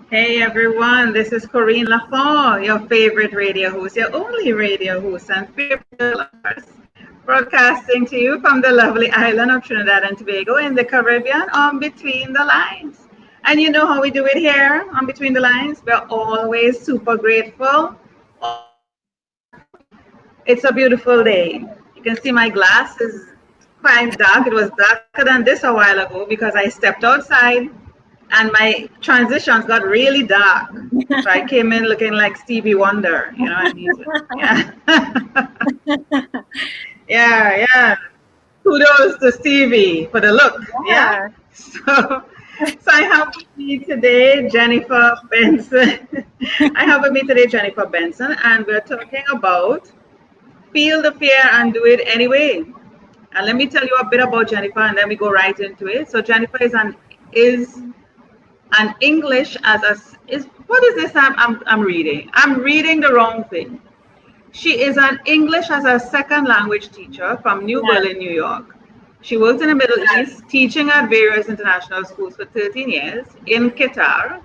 Hey everyone, this is Corinne Lafont, your favorite radio host, your only radio host and favorite girl of course, broadcasting to you from the lovely island of Trinidad and Tobago in the Caribbean on Between the Lines. And you know how we do it here on Between the Lines? We're always super grateful, always thankful. It's a beautiful day. You can see my glass is quite dark. It was darker than this a while ago because I stepped outside and my transitions got really dark. So I came in looking like Stevie Wonder, and yeah, yeah. Kudos to Stevie for the look, yeah. Yeah. So I have with me today Jennifer Benson. I have with me today Jennifer Benson, and we're talking about feel the fear and do it anyway. And let me tell you a bit about Jennifer, and then we go right into it. So Jennifer is an English as a is what is this I'm reading? I'm reading the wrong thing. She is an English as a second language teacher from New Yeah. Berlin, New York. She worked in the Middle East, teaching at various international schools for 13 years. In Qatar,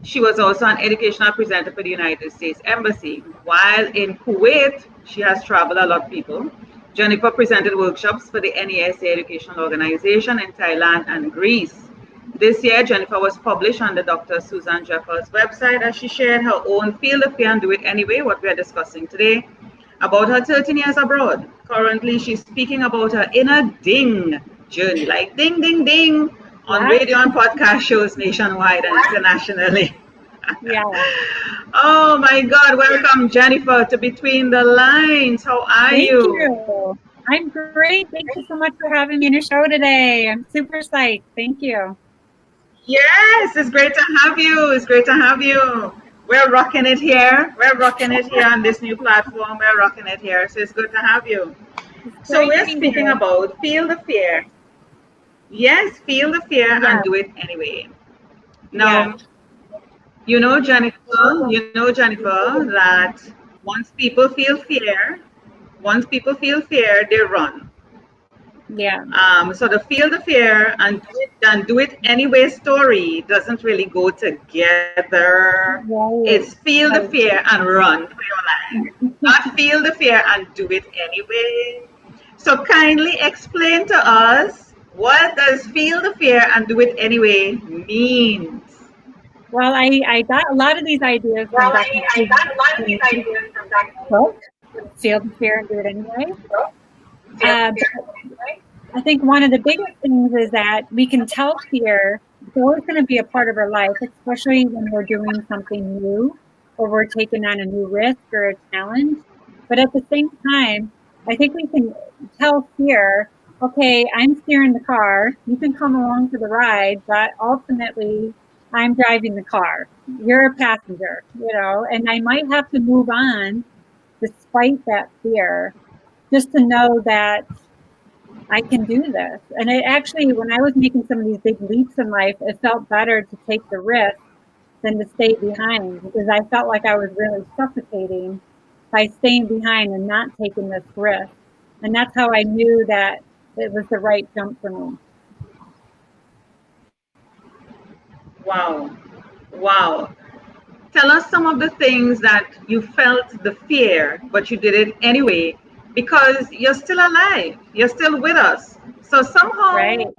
she was also an educational presenter for the United States Embassy. While in Kuwait, she has traveled a lot, people. Jennifer presented workshops for the NESA Educational Organization in Thailand and Greece. This year, Jennifer was published on the Dr. Susan Jeffers website as she shared her own Feel the Fear and Do It Anyway, what we are discussing today, about her 13 years abroad. Currently, she's speaking about her inner ding journey, like ding, ding, ding, on Yeah. radio and podcast shows nationwide and internationally. Yeah. Oh my God, welcome Jennifer to Between the Lines. How are Thank you? you. I'm great. Thank you so much for having me on your show today. I'm super psyched. Thank you. Yes, it's great to have you. It's great to have you. We're rocking it here. We're rocking it here on this new platform. We're rocking it here. So it's good to have you. It's So great to we're be speaking here. about feel the fear. Yes, feel the fear and Yeah. do it anyway. Yeah. Now, Jennifer, that once people feel fear, they run. Yeah. So the feel the fear and do it anyway story doesn't really go together. It's Right. feel the Right. fear and run for your life, not feel the fear and do it anyway. So kindly explain to us what does feel the fear and do it anyway means. Well, I got a lot of these ideas from Well, Dr. I Susan's got a lot of these ideas from Dr. book, Feel the Fear and Do It Anyway. Feel the But fear and do it anyway. I think one of the biggest things is that we can tell fear it's always going to be a part of our life, especially when we're doing something new or we're taking on a new risk or a challenge. But at the same time, I think we can tell fear, okay, I'm steering the car. You can come along for the ride, but ultimately, I'm driving the car. You're a passenger, and I might have to move on despite that fear just to know that I can do this. And it actually, when I was making some of these big leaps in life, it felt better to take the risk than to stay behind because I felt like I was really suffocating by staying behind and not taking this risk. And that's how I knew that it was the right jump for me. Wow. Wow. Tell us some of the things that you felt the fear, but you did it anyway because you're still alive. You're still with us. So Right. somehow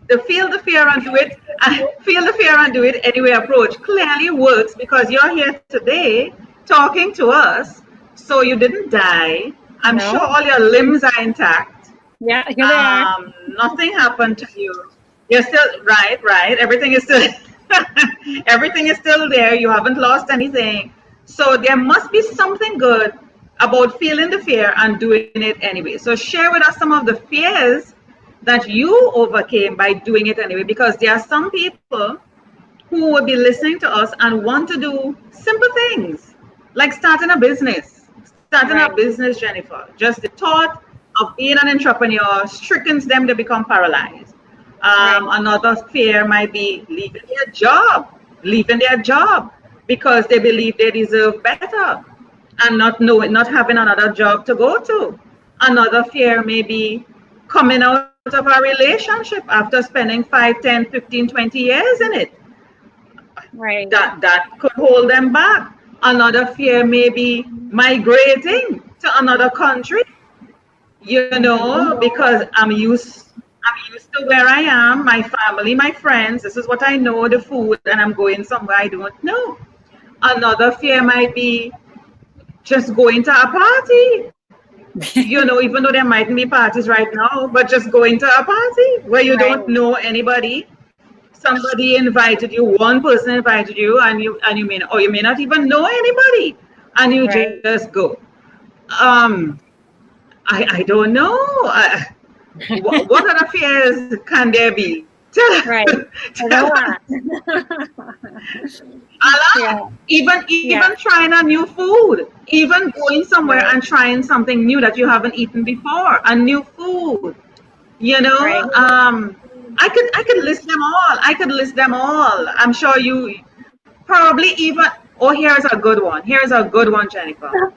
the feel the fear and do it, feel the fear and do it anyway approach clearly works because you're here today talking to us. So you didn't die. I'm sure No. all your limbs are intact. Yeah, here they are. Nothing happened to you. You're still right. Everything is still everything is still there. You haven't lost anything. So there must be something good about feeling the fear and doing it anyway. So share with us some of the fears that you overcame by doing it anyway, because there are some people who will be listening to us and want to do simple things like starting a business. Starting a Right. business, Jennifer. Just the thought of being an entrepreneur strickens them to become paralyzed. Right. Another fear might be leaving their job because they believe they deserve better and not having another job to go to. Another fear may be coming out of a relationship after spending 5, 10, 15, 20 years in it. Right. that could hold them back. Another fear may be migrating to another country, because I'm used to where I am, my family, my friends. This is what I know, the food, and I'm going somewhere I don't know. Another fear might be just going to a party, even though there mightn't be parties right now, but just going to a party where you Right. don't know anybody. Somebody invited you, one person invited you, and you may not even know anybody, and you Right. just go. Um, I don't know. What other fears can there be? Right. There's a Tell lot. a Yeah. lot. Even Yeah. trying a new food, even going somewhere Right. and trying something new that you haven't eaten before, a new food. You know, Right. I could list them all. I could list them all. I'm sure you probably even. Oh, here's a good one. Here's a good one, Jennifer.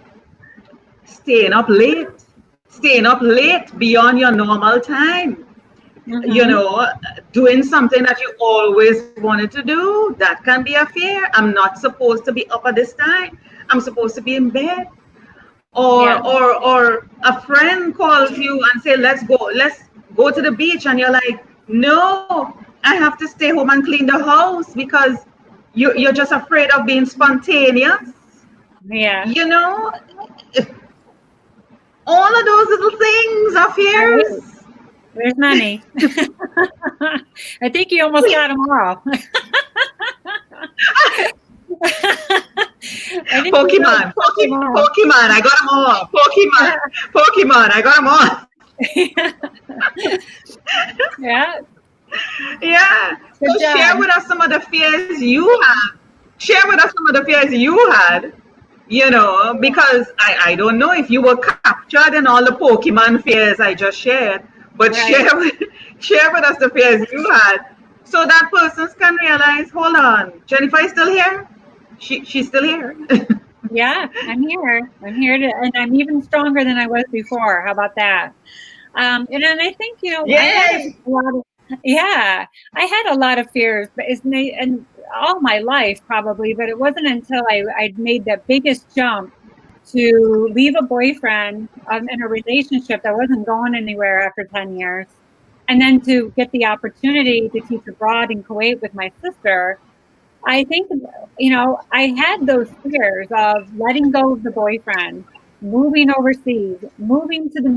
Staying up late. Staying up late beyond your normal time. you Mm-hmm. know, doing something that you always wanted to do, that can be a fear. I'm not supposed to be up at this time. I'm supposed to be in bed. Yeah. Or a friend calls you and say, let's go to the beach, and you're like, no, I have to stay home and clean the house because you're just afraid of being spontaneous. Yeah. You know, all of those little things are Right. fears. There's many. I think you almost got them all. I think you really Pokemon, got them all. Pokemon, I got them all. Pokemon, I got them all. Yeah. Yeah. Good So job. share with us some of the fears you have. Share with us some of the fears you had. Because I don't know if you were captured in all the Pokemon fears I just shared, but Right. share with us the fears you had, so that persons can realize, hold on, Jennifer is still here. She's still here. Yeah, I'm here. I'm here to, and I'm even stronger than I was before. How about that? And then I think, I had Yay! a lot of, yeah, I had a lot of fears, but and all my life probably, but it wasn't until I made the biggest jump to leave a boyfriend in a relationship that wasn't going anywhere after 10 years. And then to get the opportunity to teach abroad in Kuwait with my sister. I think, I had those fears of letting go of the boyfriend, moving overseas, moving to the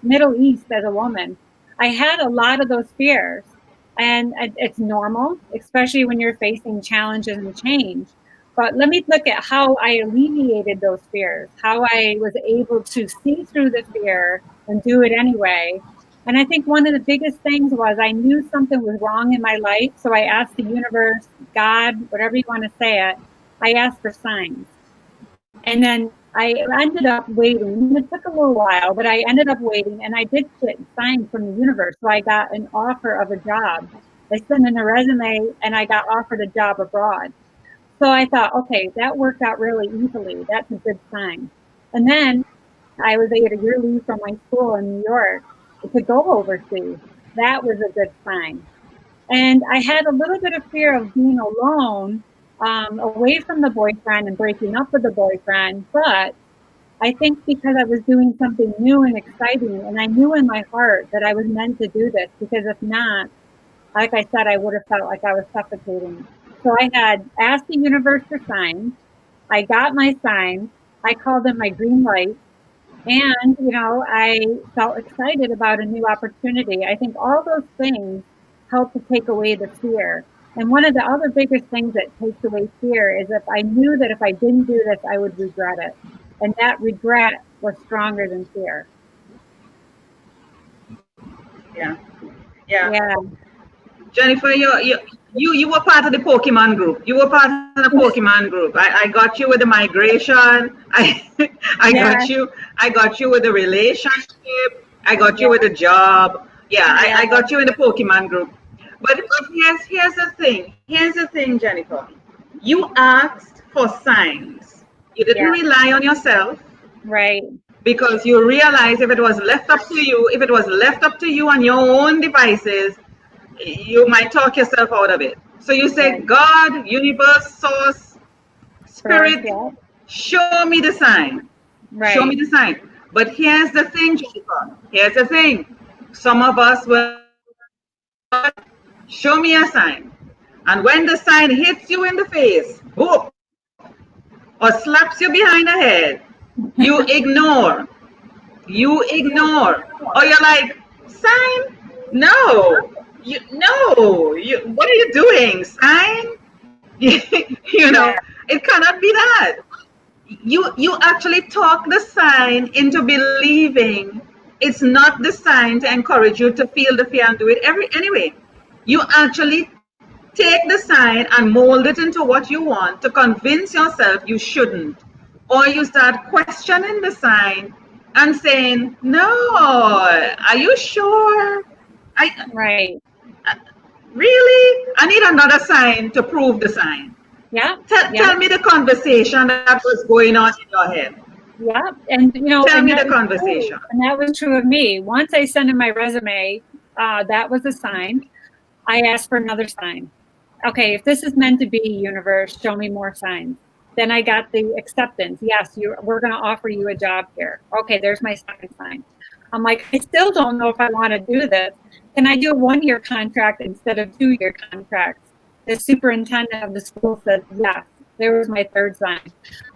Middle East as a woman. I had a lot of those fears, and it's normal, especially when you're facing challenges and change. But let me look at how I alleviated those fears, how I was able to see through the fear and do it anyway. And I think one of the biggest things was I knew something was wrong in my life. So I asked the universe, God, whatever you want to say it, I asked for signs. And then I ended up waiting. It took a little while, but I ended up waiting, and I did get signs from the universe. So I got an offer of a job. I sent in a resume and I got offered a job abroad. So I thought, okay, that worked out really easily. That's a good sign. And then I was able to year leave from my school in New York to go overseas. That was a good sign. And I had a little bit of fear of being alone, away from the boyfriend and breaking up with the boyfriend. But I think because I was doing something new and exciting, and I knew in my heart that I was meant to do this, because if not, like I said, I would have felt like I was suffocating. So I had asked the universe for signs. I got my signs. I called them my green lights. And, I felt excited about a new opportunity. I think all those things help to take away the fear. And one of the other biggest things that takes away fear is if I knew that if I didn't do this, I would regret it. And that regret was stronger than fear. Yeah, yeah. Yeah. Jennifer, you were part of the Pokemon group. You were part of the Pokemon group. I got you with the migration. I got Yeah. you. I got you with the relationship. I got you Yeah. with the job. Yeah, Yeah. I got you in the Pokemon group. But here's the thing. Here's the thing, Jennifer. You asked for signs. You didn't Yeah. rely on yourself, Right. because you realize if it was left up to you, if it was left up to you on your own devices, you might talk yourself out of it. So you say, Right. God, universe, source, Source, spirit, yeah. show me the sign. Show me Right. the sign. But here's the thing, Jennifer. Here's the thing. Some of us will God, show me a sign. And when the sign hits you in the face, boop, or slaps you behind the head, you ignore. You ignore. Or you're like, sign? No. What are you doing? Sign? you know, Yeah. it cannot be that. You actually talk the sign into believing it's not the sign to encourage you to feel the fear and do it anyway. You actually take the sign and mold it into what you want to convince yourself you shouldn't. Or you start questioning the sign and saying, no, are you sure? I Right. really, I need another sign to prove the sign. Yeah. Tell Yeah. me the conversation that was going on in your head. Yeah. And Tell and me that the was true. conversation. And that was true of me. Once I sent in my resume, that was a sign. I asked for another sign. Okay, if this is meant to be, universe, show me more signs. Then I got the acceptance. Yes, we're going to offer you a job here. Okay, there's my second sign. I'm like, I still don't know if I want to do this. Can I do a 1-year contract instead of 2-year contracts? The superintendent of the school said yes. There was my third sign.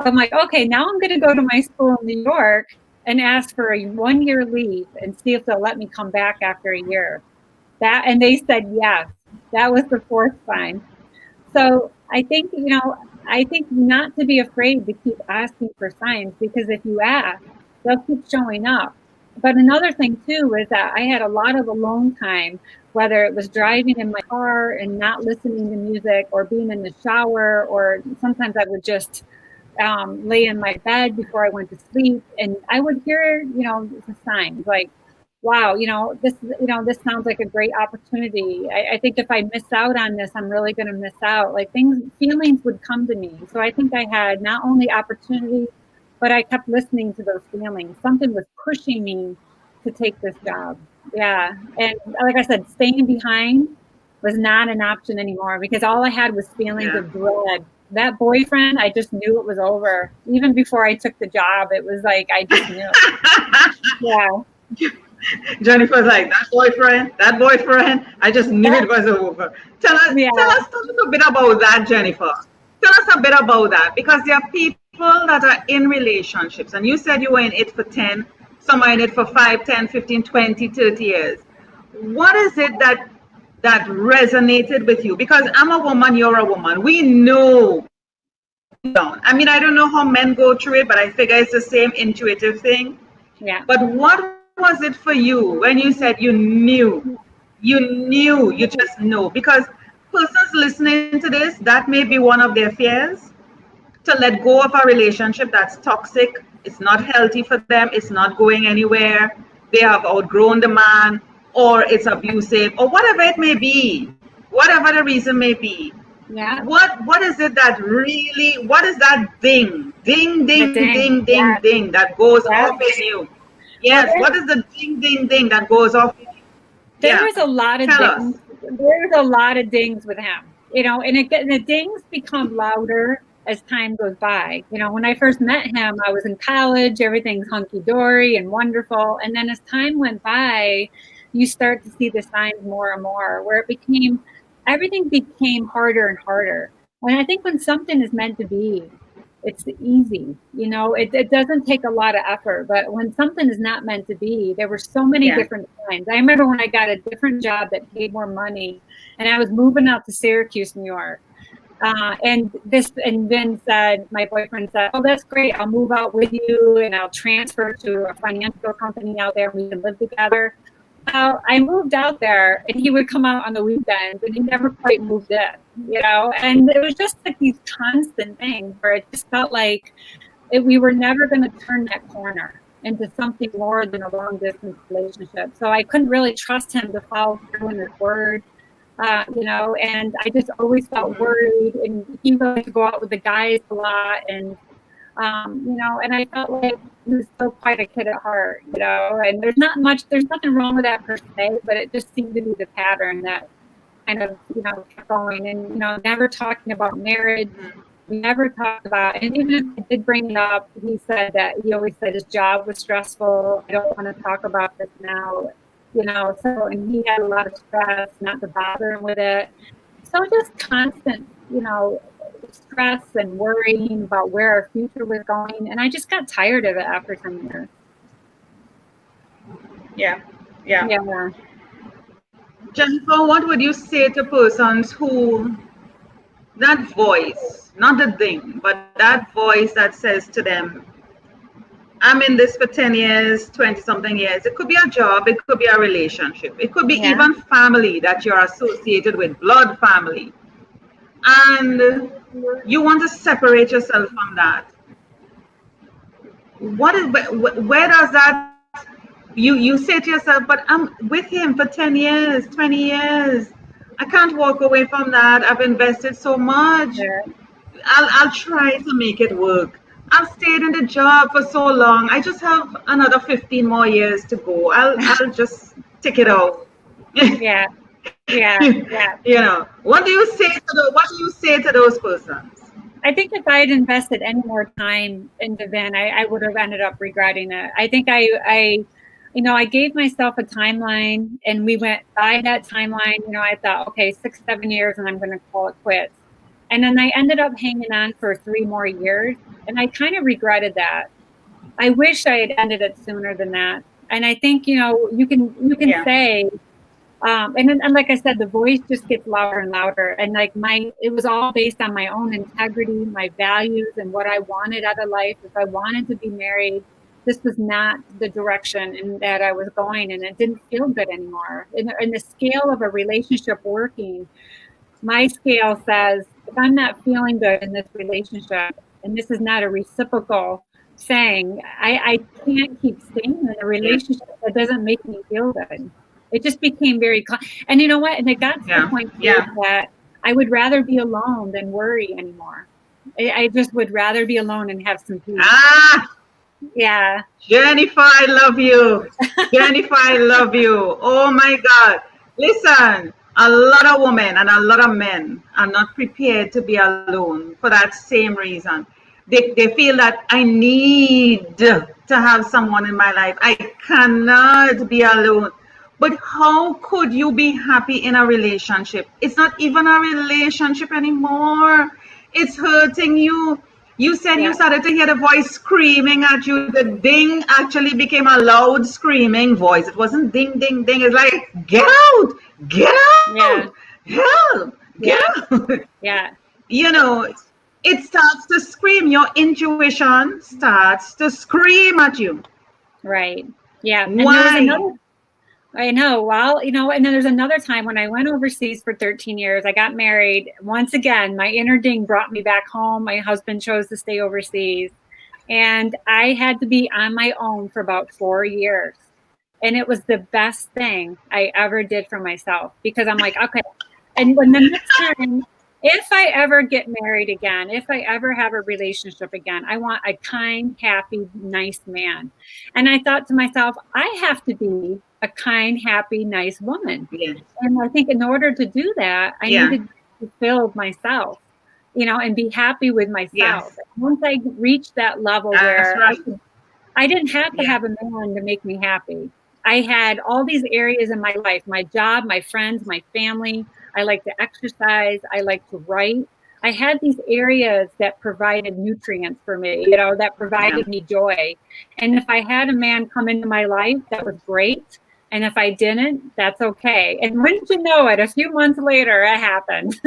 I'm like, okay, now I'm going to go to my school in New York and ask for a 1-year leave and see if they'll let me come back after a year. And they said yes. That was the fourth sign. So I think not to be afraid to keep asking for signs, because if you ask, they'll keep showing up. But another thing too is that I had a lot of alone time, whether it was driving in my car and not listening to music, or being in the shower, or sometimes I would just lay in my bed before I went to sleep, and I would hear, the signs like, wow, this sounds like a great opportunity. I think if I miss out on this, I'm really going to miss out. Like feelings would come to me. So I think I had not only opportunity, but I kept listening to those feelings. Something was pushing me to take this job. Yeah. And like I said, staying behind was not an option anymore, because all I had was feelings Yeah. of dread. That boyfriend, I just knew it was over. Even before I took the job, it was like, I just knew. Yeah. Jennifer's like, that boyfriend, I just knew That, it was over. Tell yeah. us a little bit about that, Jennifer. Tell us a bit about that, because there are people that are in relationships, and you said you were in it for 10, some are in it for 5, 10, 15, 20, 30 years. What is it that resonated with you? Because I'm a woman, you're a woman. We know deep down. I mean, I don't know how men go through it, but I figure it's the same intuitive thing. Yeah. But what was it for you when you said you knew? You just know? Because persons listening to this, that may be one of their fears, to let go of a relationship that's toxic. It's not healthy for them. It's not going anywhere. They have outgrown the man, or it's abusive, or whatever it may be, whatever the reason may be. Yeah. What is it that really? What is that The ding, ding. ding, Yeah. ding that goes Yeah. off in you? Well, Yes. What is the ding, ding that goes off in you? there Yeah. was a lot of Tell us. dings. There was a lot of dings with him, and the dings become louder as time goes by. When I first met him, I was in college, everything's hunky dory and wonderful. And then as time went by, you start to see the signs more and more, where everything became harder and harder. And I think when something is meant to be, it's easy. It doesn't take a lot of effort. But when something is not meant to be, there were so many Yeah. different times. I remember when I got a different job that paid more money, and I was moving out to Syracuse, New York. And then my boyfriend said, "Oh, that's great. I'll move out with you, and I'll transfer to a financial company out there, and we can live together." Well, I moved out there, and he would come out on the weekends, and he never quite moved in. And it was just like these constant things where it just felt like we were never going to turn that corner into something more than a long distance relationship. So I couldn't really trust him to follow through in his word. And I just always felt worried. And he wanted to go out with the guys a lot, and I felt like he was still quite a kid at heart. And there's nothing wrong with that per se, but it just seemed to be the pattern that kind of, kept going and, never talking about marriage. We never talked about, and even if I did bring it up, he said that he always said his job was stressful. I don't want to talk about this now, so, and he had a lot of stress, not to bother him with it. So just constant, stress and worrying about where our future was going. And I just got tired of it after 10 years. Yeah. Jennifer, what would you say to persons who, that voice, not the thing, but that voice that says to them, I'm in this for 10 years, 20 something years. It could be a job, it could be a relationship, it could be even family that you're associated with, blood family. And you want to separate yourself from that. Where does that, you say to yourself, but I'm with him for 10 years, 20 years. I can't walk away from that. I've invested so much. I'll try to make it work. I've stayed in the job for so long. I just have another 15 more years to go. I'll just take it out. Yeah. What do you say to those persons? I think if I had invested any more time into Vin, I would have ended up regretting it. I think I gave myself a timeline, and we went by that timeline. I thought, okay, 6-7 years, and I'm going to call it quits. And then I ended up hanging on for 3 more years, and I kind of regretted that. I wish I had ended it sooner than that. And I think, you can say, and like I said, the voice just gets louder and louder. And like it was all based on my own integrity, my values, and what I wanted out of life. If I wanted to be married, this was not the direction in that I was going, and it didn't feel good anymore. In the scale of a relationship working, my scale says, if I'm not feeling good in this relationship, and this is not a reciprocal saying, I can't keep staying in a relationship that doesn't make me feel good. It just became very, and you know what? And it got to the point that I would rather be alone than worry anymore. I just would rather be alone and have some peace. Yeah. Jennifer, I love you. Jennifer, I love you. Oh my God. Listen, a lot of women and a lot of men are not prepared to be alone for that same reason. They feel that I need to have someone in my life. I cannot be alone. But how could you be happy in a relationship? It's not even a relationship anymore. It's hurting you. You said you started to hear the voice screaming at you. The ding actually became a loud screaming voice. It wasn't ding, ding, ding. It's like, get out, get out, help, get out. Yeah. It starts to scream. Your intuition starts to scream at you. Right. Yeah. And why? I know. Well, and then there's another time when I went overseas for 13 years. I got married. Once again, my inner ding brought me back home. My husband chose to stay overseas. And I had to be on my own for about 4 years. And it was the best thing I ever did for myself, because I'm like, okay. And when the next time, if I ever get married again, if I ever have a relationship again, I want a kind, happy, nice man. And I thought to myself, I have to be a kind, happy, nice woman. Yeah. And I think in order to do that, I needed to fulfill myself, and be happy with myself. Yes. Once I reached that level where I didn't have to have a man to make me happy. I had all these areas in my life, my job, my friends, my family. I like to exercise. I like to write. I had these areas that provided nutrients for me, that provided me joy. And if I had a man come into my life, that was great. And if I didn't, that's okay. And wouldn't you know it, a few months later, it happened.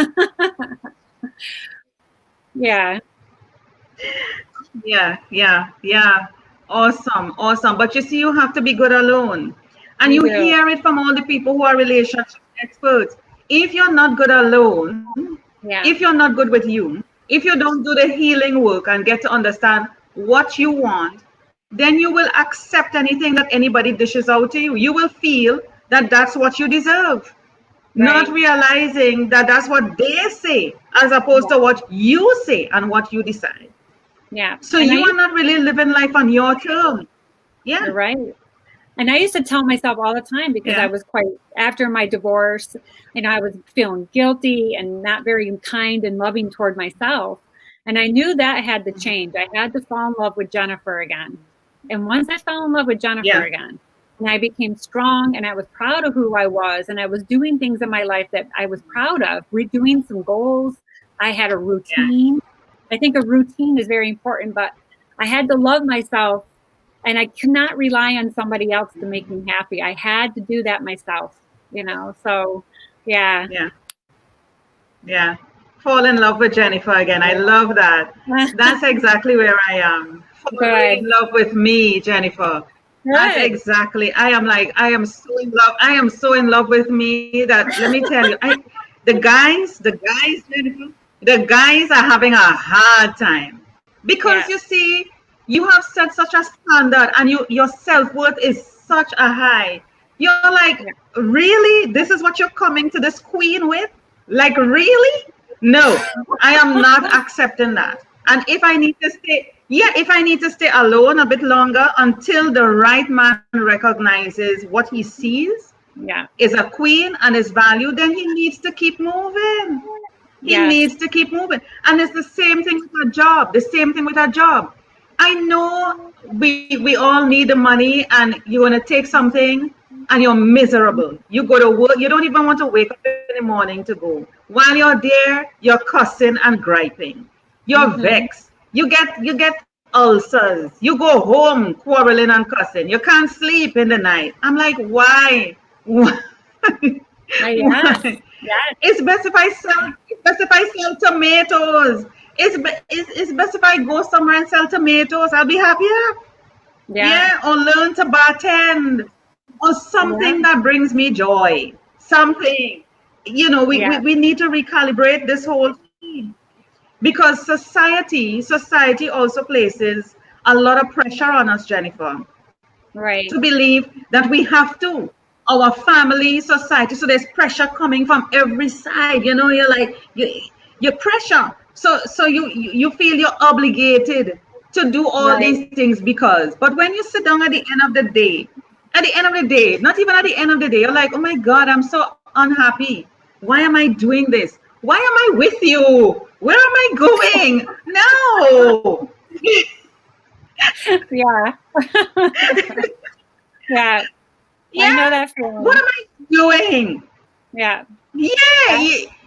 Yeah. Awesome. But you see, you have to be good alone. And you hear it from all the people who are relationship experts. If you're not good alone, if you're not good with you, if you don't do the healing work and get to understand what you want, then you will accept anything that anybody dishes out to you. You will feel that that's what you deserve, not realizing that that's what they say as opposed to what you say and what you decide. Yeah. So you are not really living life on your terms. Yeah. You're right. And I used to tell myself all the time, because I was after my divorce, I was feeling guilty and not very kind and loving toward myself. And I knew that had to change. I had to fall in love with Jennifer again. And once I fell in love with Jennifer again, and I became strong, and I was proud of who I was, and I was doing things in my life that I was proud of, redoing some goals. I had a routine. I think a routine is very important, but I had to love myself, and I could not rely on somebody else to make me happy. I had to do that myself, so yeah. Fall in love with Jennifer again. I love that. That's exactly where I am. Fall in love with me, Jennifer. Good. That's exactly. I am so in love. I am so in love with me that, let me tell you, the guys, Jennifer, the guys are having a hard time, because you see, you have set such a standard, and your self-worth is such a high. You're like, really? This is what you're coming to this queen with? Like, really? No, I am not accepting that. And if I need to stay alone a bit longer until the right man recognizes what he sees is a queen and is valued, then he needs to keep moving. He needs to keep moving. And it's the same thing with a job. I know we all need the money, and you want to take something and you're miserable. You go to work, you don't even want to wake up in the morning to go. While you're there, you're cussing and griping. You're vexed. You get ulcers. You go home quarreling and cussing. You can't sleep in the night. I'm like, why? Why? It's best if I sell tomatoes. It's best if I go somewhere and sell tomatoes. I'll be happier. Or learn to bartend, or something that brings me joy. Something, we need to recalibrate this whole thing, because society also places a lot of pressure on us, Jennifer. Right. To believe that we have to. Our family, society. So there's pressure coming from every side. You're like, you're pressure. So you feel you're obligated to do all these things because. But when you sit down at the end of the day, not even at the end of the day, you're like, oh my God, I'm so unhappy. Why am I doing this? Why am I with you? Where am I going? No. I know that feeling. What am I doing?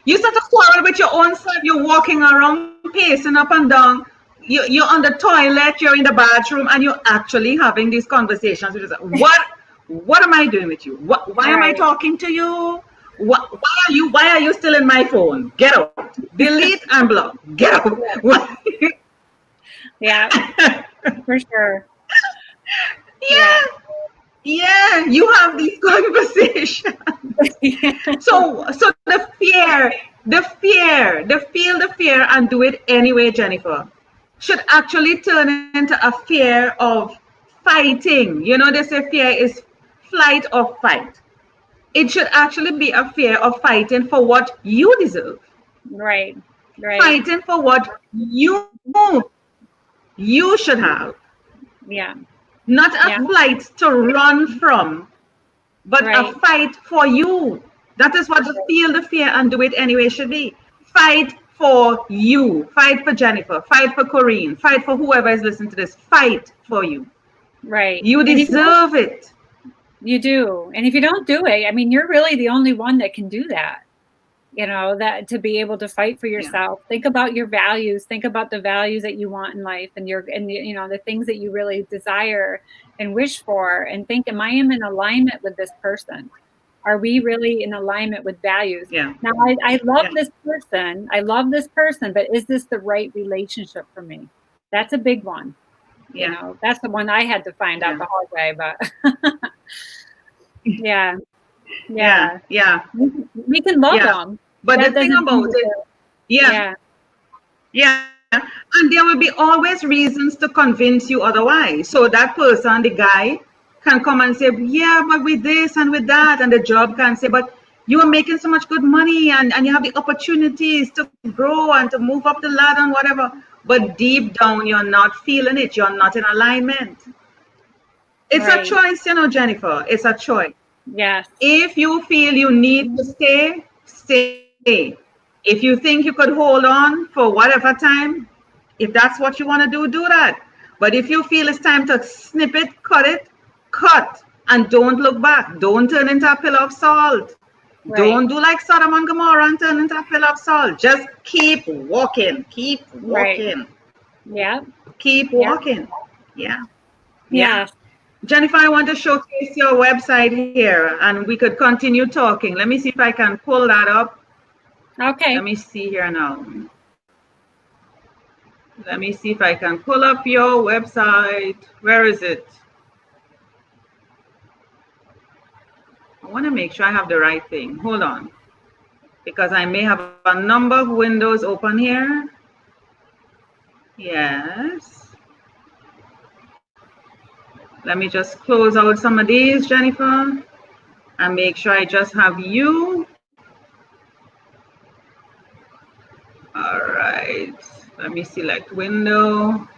You start to quarrel with your own self. You're walking around, pacing up and down. You're on the toilet, you're in the bathroom, and you're actually having these conversations with yourself. What am I doing with you? Why am I talking to you? Why are you still in my phone? Get out. Delete and block. Get out. For sure. You have these conversations. So the fear and do it anyway, Jennifer, should actually turn into a fear of fighting. They say fear is flight or fight. It should actually be a fear of fighting for what you deserve. Right. Fighting for what you should have. Not a flight to run from, but a fight for you. That is what feel the fear and do it anyway should be. Fight for you. Fight for Jennifer. Fight for Corinne. Fight for whoever is listening to this. Fight for you. Right. You deserve it. You do. And if you don't do it, you're really the only one that can do that. That to be able to fight for yourself. Think about your values. Think about the values that you want in life, and the things that you really desire and wish for, and think, am I in alignment with this person? Are we really in alignment with values? Now, I love this person. I love this person, but is this the right relationship for me? That's a big one. That's the one I had to find out the hard way, but we can love them. But the thing about it, and there will be always reasons to convince you otherwise. So that person, the guy, can come and say, but with this and with that, and the job can say, but you are making so much good money, and you have the opportunities to grow and to move up the ladder and whatever. But deep down, you're not feeling it. You're not in alignment. It's a choice, Jennifer. It's a choice. Yes. If you feel you need to stay, stay. If you think you could hold on for whatever time, if that's what you want to do that. But if you feel it's time to snip it, cut. And don't look back. Don't turn into a pillar of salt. Right. Don't do like Sodom and Gomorrah and turn into a pillar of salt. Just keep walking. Keep walking. Right. Yeah. Keep walking. Yeah. Yeah. Jennifer, I want to showcase your website here and we could continue talking. Let me see if I can pull that up. Okay. Let me see here now. Let me see if I can pull up your website. Where is it? I want to make sure I have the right thing. Hold on. Because I may have a number of windows open here. Yes. Let me just close out some of these, Jennifer, and make sure I just have you. All right. Let me select window.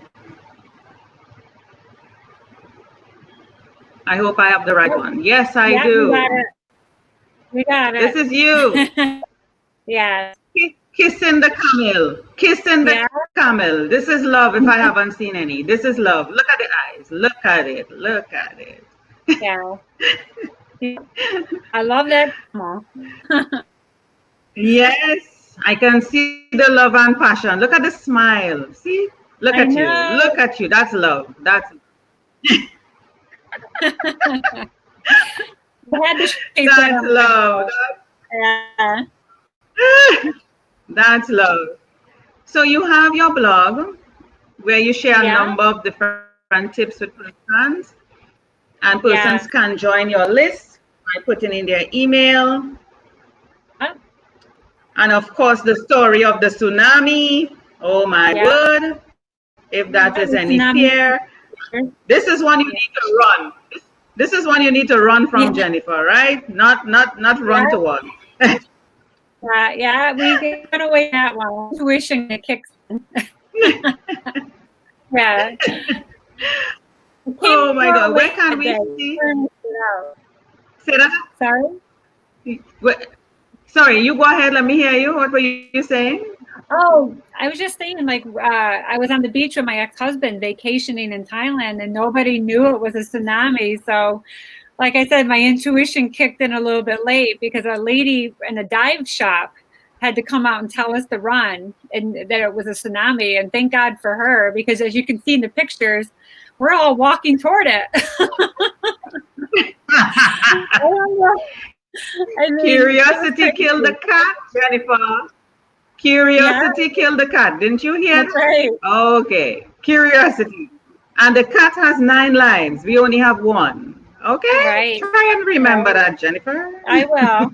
I hope I have the right one. Yes, I do. We got it. This is you. Yeah. Kissing the camel. Kissing the camel. This is love if I haven't seen any. This is love. Look at the eyes. Look at it. Look at it. Yeah. I love that. Yes, I can see the love and passion. Look at the smile. See? Look at you. Look at you. That's love. That's that's love. Yeah. That's love. So you have your blog where you share a number of different tips with persons, and persons can join your list by putting in their email. And of course, the story of the tsunami. Oh my word! If that is any fear, this is one you need to run. This is one you need to run from, Jennifer, right? Not run toward. Yeah, we got away that one. Intuition kicks in. Yeah. Oh my God! Where can we see? Say that. Sorry. Sorry, you go ahead. Let me hear you. What were you saying? Oh, I was just saying, like, I was on the beach with my ex-husband vacationing in Thailand, and nobody knew it was a tsunami. So, like I said, my intuition kicked in a little bit late because a lady in a dive shop had to come out and tell us to run and that it was a tsunami. And thank God for her, because as you can see in the pictures, we're all walking toward it. Curiosity killed the cat, Jennifer. Curiosity killed the cat. Didn't you hear? That's right. Okay. Curiosity. And the cat has 9 lives. We only have 1. Okay? Right. Try and remember that, Jennifer. I will.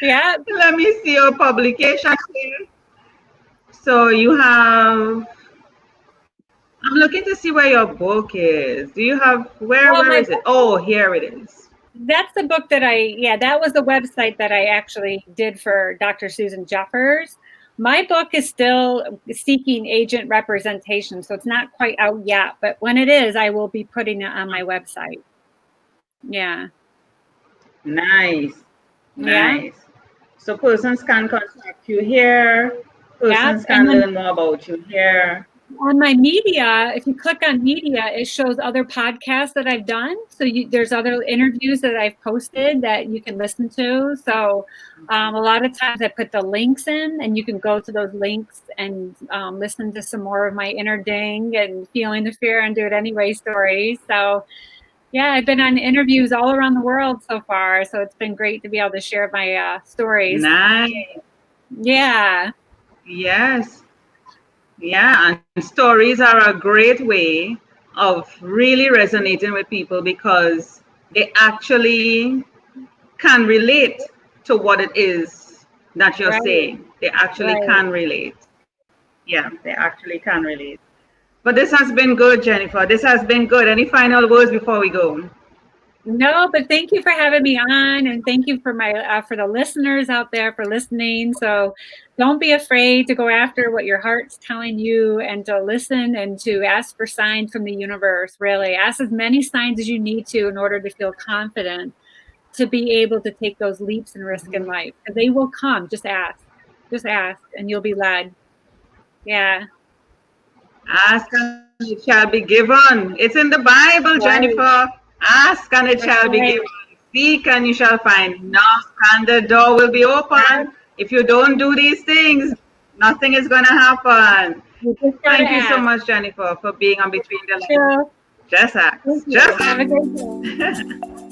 Yeah. Let me see your publication here. So you have... I'm looking to see where your book is. Do you have... Where is it? Oh, here it is. That's the book that that was the website that I actually did for Dr. Susan Jeffers. My book is still seeking agent representation, so it's not quite out yet. But when it is, I will be putting it on my website. Yeah. Nice. Nice. So persons can contact you here. Persons can learn more about you here. On my media, if you click on media, it shows other podcasts that I've done. So there's other interviews that I've posted that you can listen to. So a lot of times I put the links in, and you can go to those links and listen to some more of my inner ding and feeling the fear and do it anyway stories. So yeah, I've been on interviews all around the world so far. So it's been great to be able to share my stories. Nice. Yeah. Yes. Yeah, and stories are a great way of really resonating with people because they actually can relate to what it is that you're saying. They actually can relate. Yeah, they actually can relate. But this has been good, Jennifer. This has been good. Any final words before we go? No, but thank you for having me on, and thank you for my for the listeners out there for listening. So don't be afraid to go after what your heart's telling you, and to listen and to ask for signs from the universe. Really, ask as many signs as you need to in order to feel confident to be able to take those leaps and risk in life. And they will come. Just ask, and you'll be led. Yeah. Ask and it shall be given. It's in the Bible, Right. Jennifer. Ask and it shall be given. Seek and you shall find. Knock and the door will be open. Right. If you don't do these things, nothing is going to happen. Thank you so much, Jennifer, for being on Between the Lines. Sure. Just ask. Thank you. Just Have a ask. great day.